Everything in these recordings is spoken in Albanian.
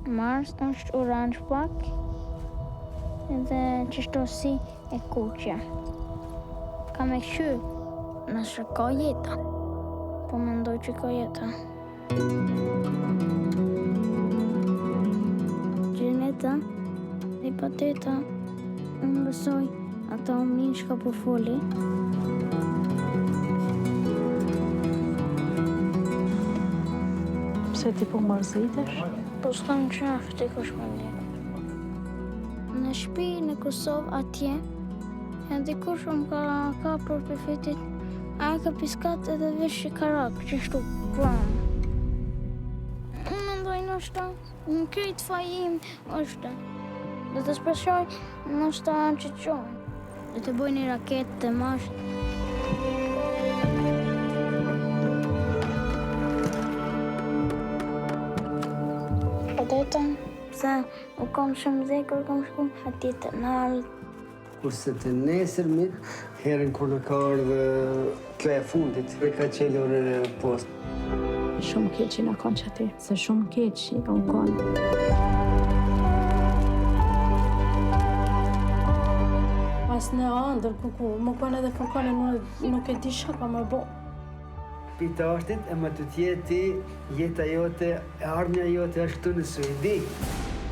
Mars është orange pak, edhe qështu si e kuqja. Kam e këshy, nëse ka jeta, po mendoj që ka jeta. Gjeneta dhe pateta, unë besoj ata umin që ka po foli. Pse ti po mërzitesh? Po s'kam qef të kush më ndjenë. Në shtëpi në Kosovë atje, e dikush më ka kapur për fitit, a e ka piskat edhe vesh i karak, që shtu plan. Unë mendoj nështë, në krejt fajim është. Dhe të spesoj nështë anë që qonë. Dhe të boj një raketë të mashtë. Pateta, pse u kom shumë zekur, kom shku atje të naltë. Kurse të nesërmit, herën kur në ka ardhë kjo e fundit, e ka qelur post. Shumë keq i në kanë që ti, se shumë keq i në kanë. As në andër, kuku, më kanë edhe fërkane nuk e di shaka më bo. Pita ashtit e më të tjeti, jeta jote, e armja jote është këtu në Suedi.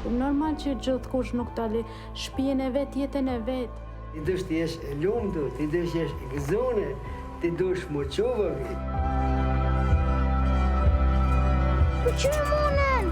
Normal që gjithë kush nuk tali shpijen e vetë, jetën e vetë. Ti dush të jesh e lumëtu, ti dush të jesh gëzone, ti dush më qovëvi. Po që më monen?